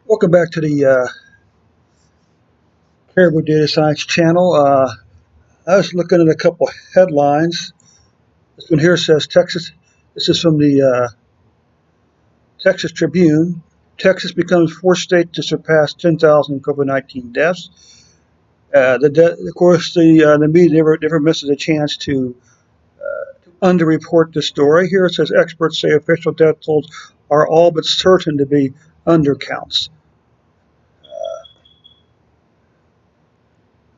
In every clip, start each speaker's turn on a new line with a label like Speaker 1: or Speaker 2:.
Speaker 1: Welcome back to the Caribou Data Science channel. I was looking at a couple headlines. This one here says Texas. This is from the Texas Tribune. Texas becomes fourth state to surpass 10,000 COVID-19 deaths. Of course, the media never misses a chance to underreport the story. Here it says experts say official death tolls are all but certain to be undercounts.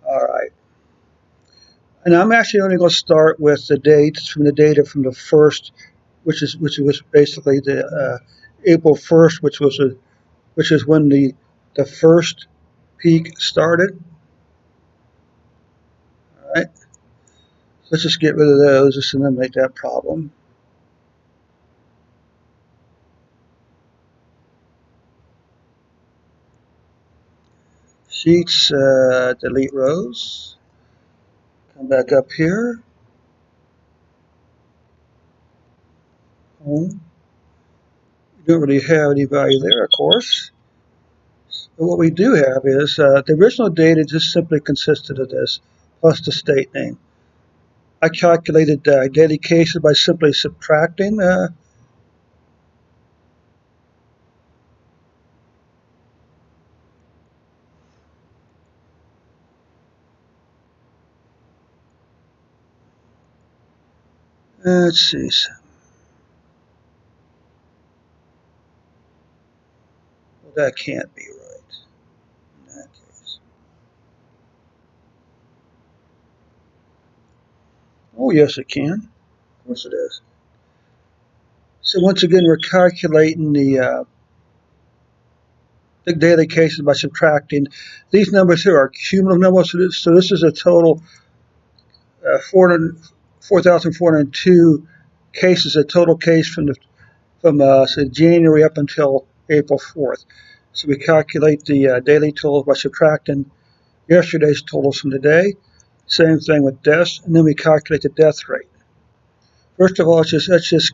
Speaker 1: All right. And I'm actually only going to start with the dates from the data from the first, which was basically the April 1st, which is when the first peak started. All right, let's just get rid of those just to eliminate that problem. Sheets, delete rows. Come back up here. Home. You don't really have any value there, of course. But what we do have is the original data just simply consisted of this, plus the state name. I calculated daily cases by simply subtracting. Let's see. Well, that can't be right in that case. Oh, yes, it can. Of course it is. So once again, we're calculating the daily cases by subtracting. These numbers here are cumulative numbers. So this is a total 4,402 cases, a total case from say January up until April 4th. So we calculate the daily totals by subtracting yesterday's totals from today. Same thing with deaths, and then we calculate the death rate. First of all, let's just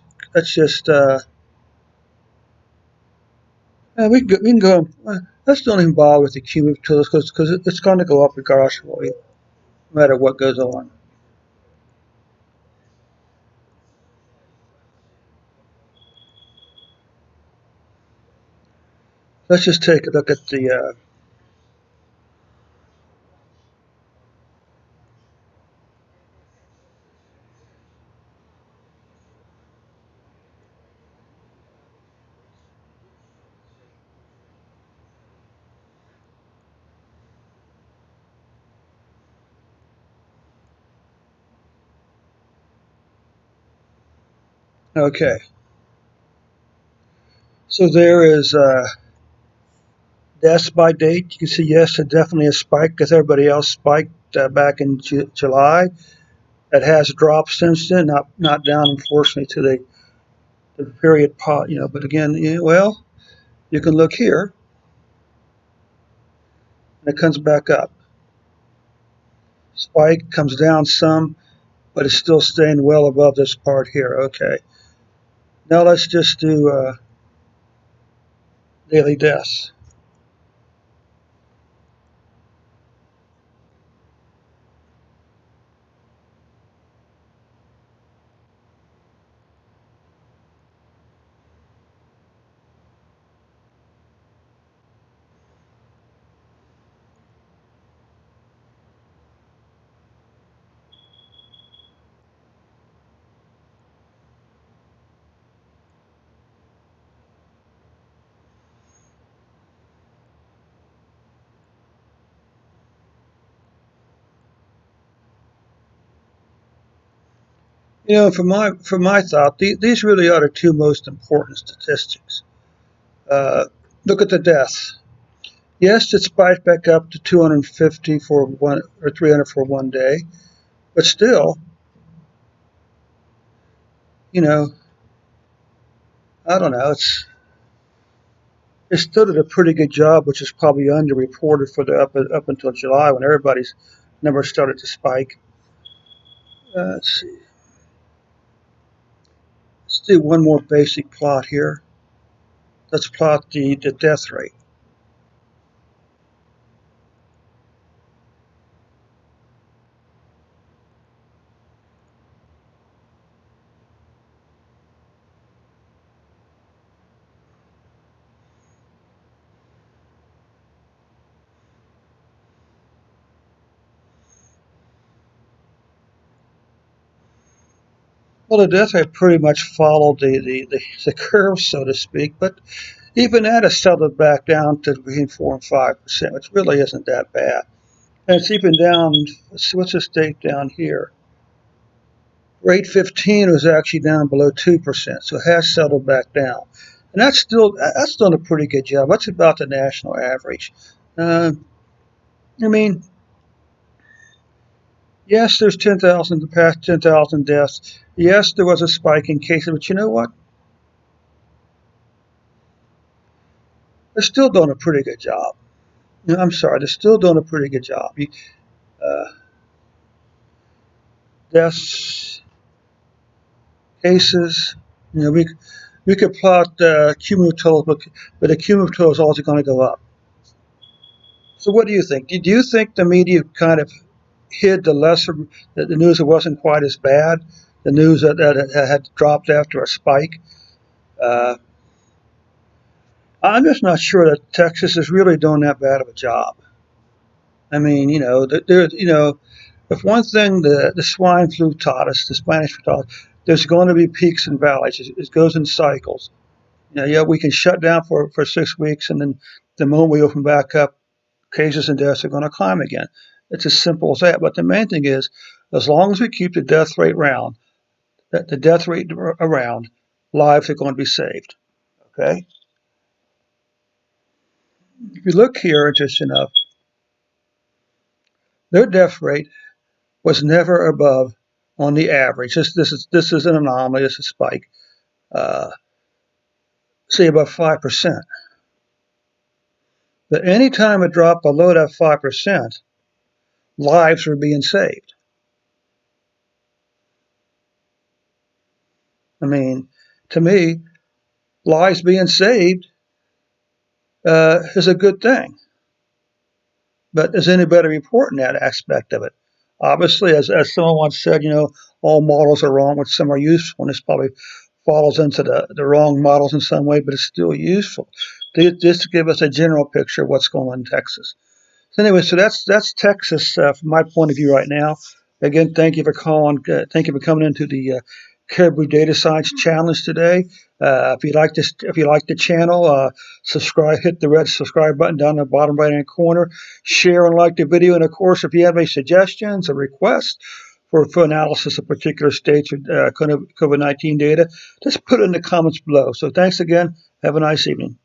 Speaker 1: we can go. Let's don't even bother with the cumulative totals because it's going to go up regardless of no matter what goes on. Let's just take a look at the. Okay, so there is deaths by date. You can see yes, there's definitely a spike because everybody else spiked back in July. It has dropped since then, not down unfortunately to the period pot. But again, well, you can look here and it comes back up. Spike comes down some, but it's still staying well above this part here. Okay. Now let's just do daily deaths. For my thought, these really are the two most important statistics. Look at the deaths. Yes, it spiked back up to 250 for one or 300 for one day, but still, you know, I don't know. It still did a pretty good job, which is probably underreported for the up until July when everybody's numbers started to spike. Let's see. Let's do one more basic plot here. Let's plot the death rate. Well, the death rate pretty much followed the curve, so to speak, but even that has settled back down to between 4 and 5%, which really isn't that bad. And it's even down, what's this date down here? Rate 15 was actually down below 2%, so it has settled back down. And that's done a pretty good job. That's about the national average. Uh, I mean, yes, there's 10,000, the past 10,000 deaths. Yes, there was a spike in cases, but you know what? They're still doing a pretty good job. I'm sorry, they're still doing a pretty good job. Uh, Deaths, cases, we could plot cumulative totals, but the cumulative total is also going to go up. So what do you think? Do you think the media kind of hid the news that wasn't quite as bad, the news that had dropped after a spike? Uh, I'm just not sure that Texas is really doing that bad of a job. I mean, if one thing the swine flu taught us, the Spanish flu taught us, there's going to be peaks and valleys. It goes in cycles. Yeah, we can shut down for 6 weeks, and then the moment we open back up, cases and deaths are going to climb again. It's as simple as that. But the main thing is, as long as we keep the death rate around, lives are going to be saved. Okay. If you look here, interesting enough, their death rate was never above, on the average. This is an anomaly. This is a spike. Uh, Say about 5%. But any time it dropped below that 5%, lives were being saved. I mean, to me, lives being saved is a good thing. But is anybody reporting that aspect of it? Obviously, as someone once said, all models are wrong, but some are useful, and this probably falls into the wrong models in some way, but it's still useful. Just to give us a general picture of what's going on in Texas. So anyway, so that's Texas from my point of view right now. Again, thank you for calling. Thank you for coming into the Caribou Data Science Challenge today. If you like the channel, subscribe. Hit the red subscribe button down in the bottom right hand corner. Share and like the video, and of course, if you have any suggestions or requests for analysis of particular states or COVID-19 data, just put it in the comments below. So thanks again. Have a nice evening.